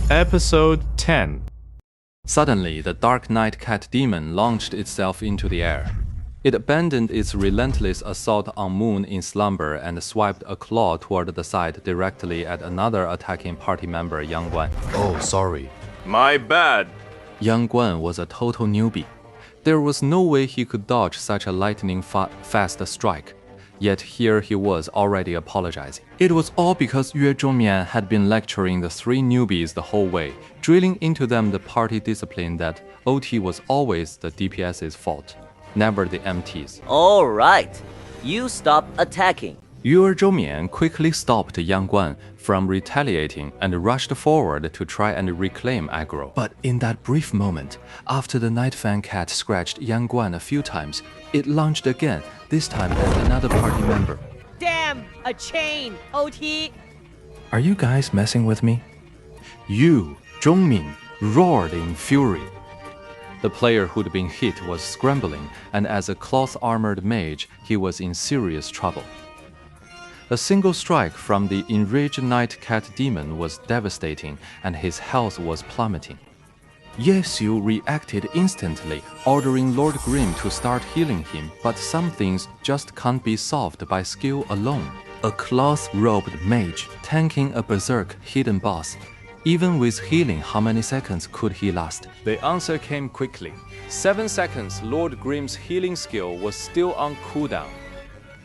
Episode 10. Suddenly, the Dark Knight Cat Demon launched itself into the air. It abandoned its relentless assault on Moon in slumber and swiped a claw toward the side directly at another attacking party member, Yang Guan. Oh, sorry. My bad. Yang Guan was a total newbie. There was no way he could dodge such a lightning-fast strike. Yet here he was already apologizing. It was all because Yue Zhongmian had been lecturing the three newbies the whole way, drilling into them the party discipline that OT was always the DPS's fault, never the MT's. All right, you stop attacking. Yue Zhongmian quickly stopped Yang Guan from retaliating and rushed forward to try and reclaim aggro. But in that brief moment, after the Night Fan Cat scratched Yang Guan a few times, it lunged again, this time at another party member. Damn, a chain, OT. Are you guys messing with me? Yu Zhongmin roared in fury. The player who'd been hit was scrambling, and as a cloth-armored mage, he was in serious trouble. A single strike from the enraged Night Cat Demon was devastating, and his health was plummeting. Ye Xiu reacted instantly, ordering Lord Grimm to start healing him, but some things just can't be solved by skill alone. A cloth-robed mage tanking a berserk hidden boss. Even with healing, how many seconds could he last? The answer came quickly. 7 seconds, Lord Grimm's healing skill was still on cooldown.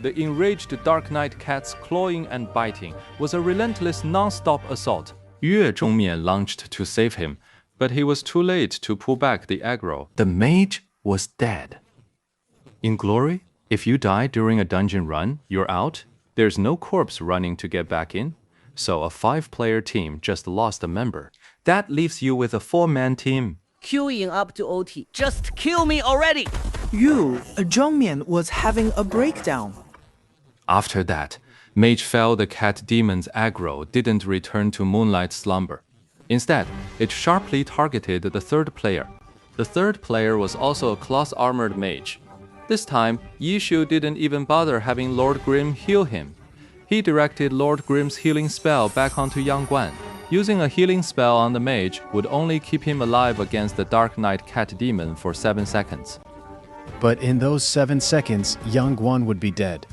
The enraged Dark Knight Cat's clawing and biting was a relentless non-stop assault. Yue Zhongmian launched to save him, but he was too late to pull back the aggro. The mage was dead. In Glory, if you die during a dungeon run, you're out. There's no corpse running to get back in. So a 5-player team just lost a member. That leaves you with a 4-man team. Queuing up to OT. Just kill me already. Yu Zhongmian was having a breakdown. After that, Mage felt the cat demon's aggro didn't return to Moonlight Slumber. Instead, it sharply targeted the 3rd player. The 3rd player was also a cloth-armored mage. This time, Yishu didn't even bother having Lord Grimm heal him. He directed Lord Grimm's healing spell back onto Yang Guan. Using a healing spell on the mage would only keep him alive against the Dark Knight Cat Demon for 7 seconds. But in those 7 seconds, Yang Guan would be dead.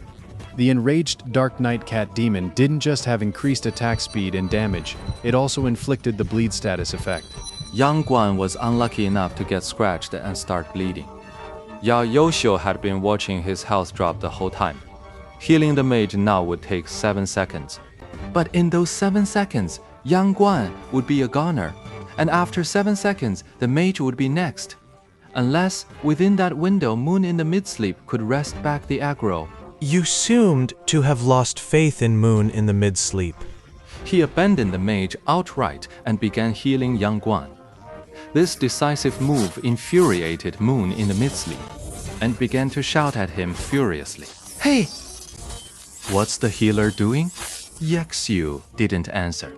The enraged Dark Knight Cat Demon didn't just have increased attack speed and damage, it also inflicted the bleed status effect. Yang Guan was unlucky enough to get scratched and start bleeding. Yao Yoshio had been watching his health drop the whole time. Healing the mage now would take 7 seconds. But in those 7 seconds, Yang Guan would be a goner, and after 7 seconds, the mage would be next. Unless, within that window, Moon in the mid-sleep could wrest back the aggro. You seemed to have lost faith in Moon in the mid-sleep. He abandoned the mage outright and began healing Yang Guan. This decisive move infuriated Moon in the mid-sleep, and began to shout at him furiously. Hey! What's the healer doing? Ye Xiu didn't answer.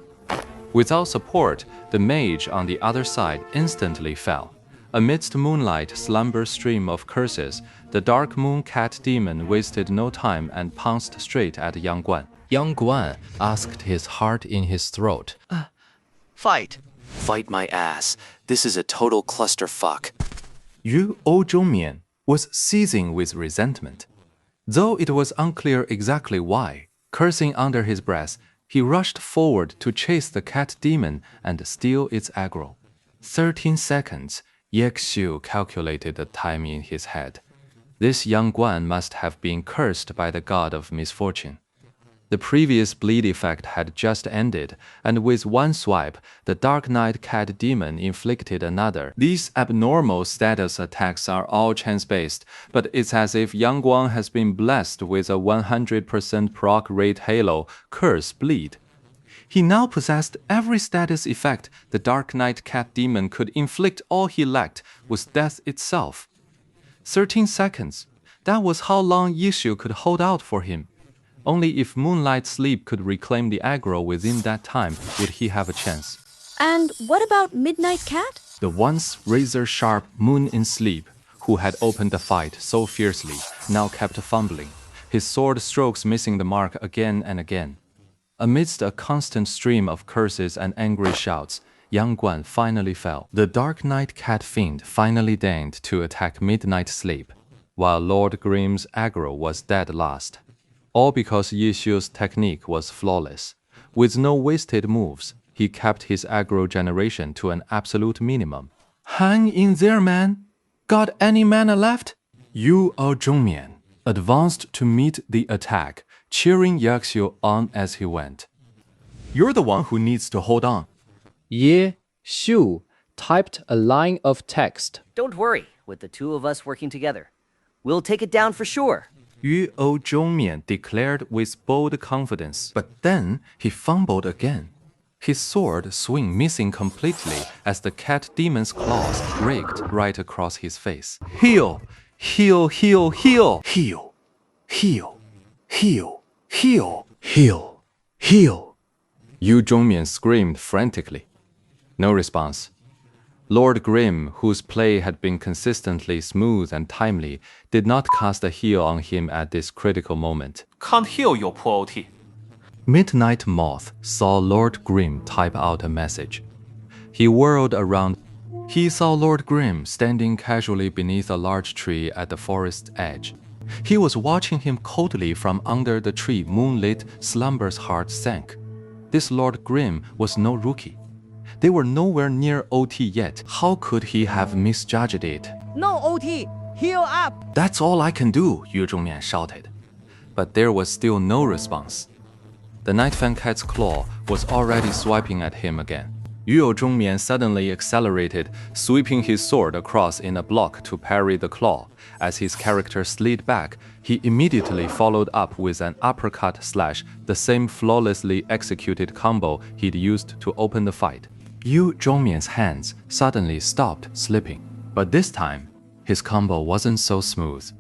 Without support, the mage on the other side instantly fell. Amidst Moonlight Slumber's stream of curses, the Dark Moon Cat Demon wasted no time and pounced straight at Yang Guan. Yang Guan asked, his heart in his throat. Fight. Fight my ass. This is a total clusterfuck. Yu Zhongmian was seething with resentment. Though it was unclear exactly why, cursing under his breath, he rushed forward to chase the cat demon and steal its aggro. 13 seconds. Ye Xiu calculated the time in his head. This Yang Guan must have been cursed by the god of misfortune. The previous bleed effect had just ended, and with one swipe, the Dark Knight Cat Demon inflicted another. These abnormal status attacks are all chance-based, but it's as if Yang Guan has been blessed with a 100% proc rate halo, Curse Bleed. He now possessed every status effect the Dark Knight Cat Demon could inflict. All he lacked was death itself. 13 seconds. That was how long Yishu could hold out for him. Only if Moonlight Sleep could reclaim the aggro within that time would he have a chance. And what about Midnight Cat? The once razor-sharp Moon in Sleep, who had opened the fight so fiercely, now kept fumbling, his sword strokes missing the mark again and again. Amidst a constant stream of curses and angry shouts, Yang Guan finally fell. The Dark Knight Cat Fiend finally deigned to attack Midnight Sleep, while Lord Grimm's aggro was dead last. All because Yishu's technique was flawless. With no wasted moves, he kept his aggro generation to an absolute minimum. Hang in there, man! Got any mana left? Yu Zhongmian advanced to meet the attack, cheering Yaxiu on as he went. You're the one who needs to hold on. Ye Shu typed a line of text. Don't worry, with the two of us working together, we'll take it down for sure. Yu Zhongmian declared with bold confidence, but then he fumbled again. His sword swing missing completely as the cat demon's claws raked right across his face. Heal! Heal, heal, heal! Heal! Heal! Heal! Heal! Heal! Heal! Yu Zhongmian screamed frantically. No response. Lord Grimm, whose play had been consistently smooth and timely, did not cast a heal on him at this critical moment. Can't heal your poor OT. Midnight Moth saw Lord Grimm type out a message. He whirled around. He saw Lord Grimm standing casually beneath a large tree at the forest's edge. He was watching him coldly from under the tree. Moonlit Slumber's heart sank. This Lord Grimm was no rookie. They were nowhere near OT yet. How could he have misjudged it? No, OT! Heal up! That's all I can do, Yu Zhongmian shouted. But there was still no response. The Night Fan Cat's claw was already swiping at him again. Yu Zhongmian suddenly accelerated, sweeping his sword across in a block to parry the claw. As his character slid back, he immediately followed up with an uppercut slash, the same flawlessly executed combo he'd used to open the fight. Yu Zhongmian's hands suddenly stopped slipping. But this time, his combo wasn't so smooth.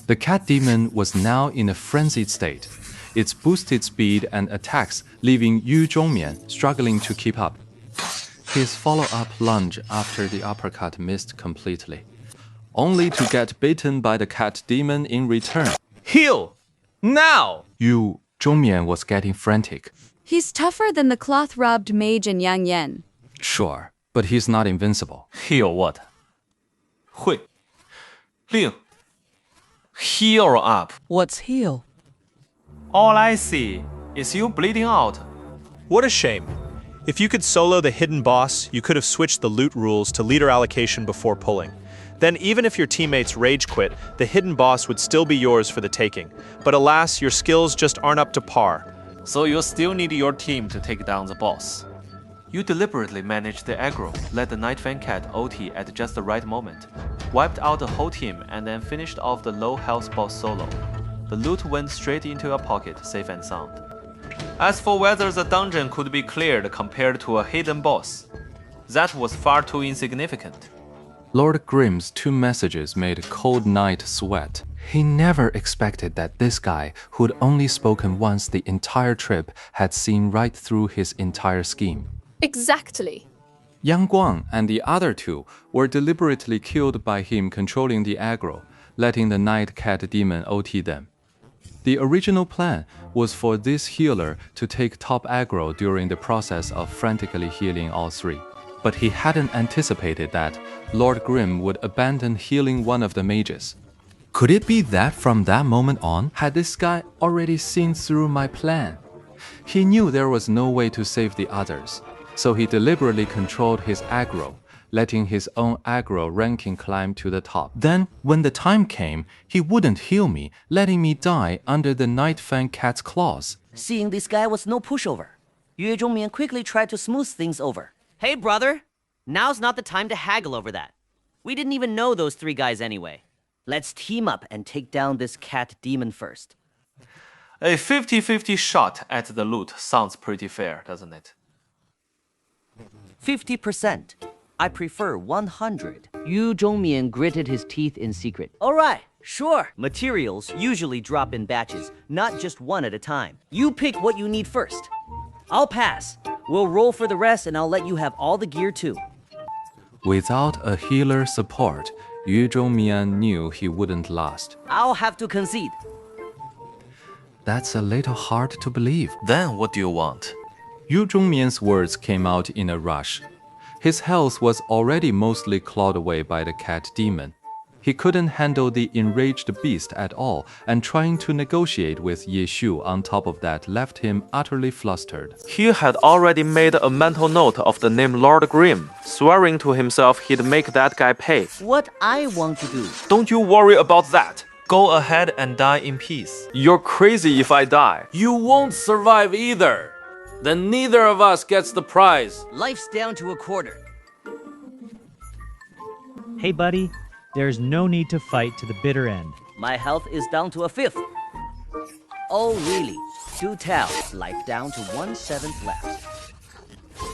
The cat demon was now in a frenzied state. Its boosted speed and attacks leaving Yu Zhongmian struggling to keep up. His follow-up lunge after the uppercut missed completely, only to get bitten by the cat demon in return. Heal! Now! Yu Zhongmian was getting frantic. He's tougher than the cloth-robbed mage in Yang Yan. Sure, but he's not invincible. Heal what? 会令 Heal up. What's heal? All I see is you bleeding out. What a shame. If you could solo the hidden boss, you could have switched the loot rules to leader allocation before pulling. Then even if your teammates rage quit, the hidden boss would still be yours for the taking. But alas, your skills just aren't up to par. So you'll still need your team to take down the boss. You deliberately managed the aggro, led the Night Fan Cat OT at just the right moment, wiped out the whole team and then finished off the low health boss solo. The loot went straight into your pocket, safe and sound. As for whether the dungeon could be cleared compared to a hidden boss, that was far too insignificant. Lord Grimm's two messages made Cold Knight sweat. He never expected that this guy, who'd only spoken once the entire trip, had seen right through his entire scheme. Exactly. Yang Guang and the other two were deliberately killed by him controlling the aggro, letting the Night Cat Demon OT them. The original plan was for this healer to take top aggro during the process of frantically healing all three. But he hadn't anticipated that Lord Grimm would abandon healing one of the mages. Could it be that from that moment on, had this guy already seen through my plan? He knew there was no way to save the others, so he deliberately controlled his aggro, letting his own aggro ranking climb to the top. Then, when the time came, he wouldn't heal me, letting me die under the Night Fan Cat's claws. Seeing this guy was no pushover, Yue Zhongmian quickly tried to smooth things over. Hey, brother! Now's not the time to haggle over that. We didn't even know those three guys anyway. Let's team up and take down this cat demon first. A 50-50 shot at the loot sounds pretty fair, doesn't it? 50%. I prefer 100. Yu Zhongmian gritted his teeth in secret. Alright, sure. Materials usually drop in batches, not just one at a time. You pick what you need first. I'll pass. We'll roll for the rest and I'll let you have all the gear too. Without a healer support, Yu Zhongmian knew he wouldn't last. I'll have to concede. That's a little hard to believe. Then what do you want? Yu Zhongmian's words came out in a rush. His health was already mostly clawed away by the cat demon. He couldn't handle the enraged beast at all, and trying to negotiate with Ye Shu on top of that left him utterly flustered. He had already made a mental note of the name Lord Grim, swearing to himself he'd make that guy pay. What I want to do. Don't you worry about that. Go ahead and die in peace. You're crazy if I die. You won't survive either. Then neither of us gets the prize. Life's down to a quarter. Hey, buddy. There's no need to fight to the bitter end. My health is down to a fifth. Oh, really? Do tell. Life down to 1/7 left.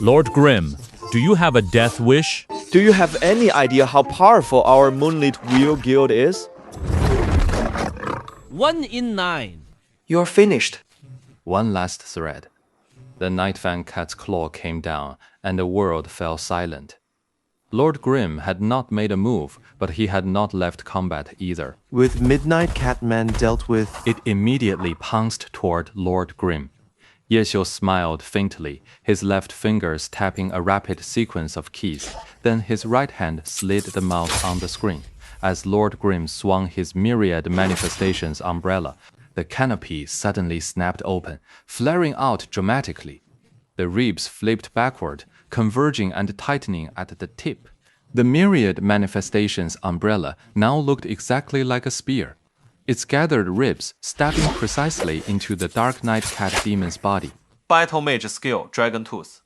Lord Grim, do you have a death wish? Do you have any idea how powerful our Moonlit Wheel Guild is? 1 in 9. You're finished. One last thread. The Night Fan Cat's claw came down, and the world fell silent. Lord Grim had not made a move, but he had not left combat either. With Midnight Catman dealt with, it immediately pounced toward Lord Grim. Ye Xiu smiled faintly, his left fingers tapping a rapid sequence of keys. Then his right hand slid the mouse on the screen. As Lord Grim swung his myriad manifestations umbrella, the canopy suddenly snapped open, flaring out dramatically. The ribs flipped backward, converging and tightening at the tip. The myriad manifestations umbrella now looked exactly like a spear, its gathered ribs stabbing precisely into the Dark Knight Cat demon's body. Battle Mage skill, Dragon Tooth.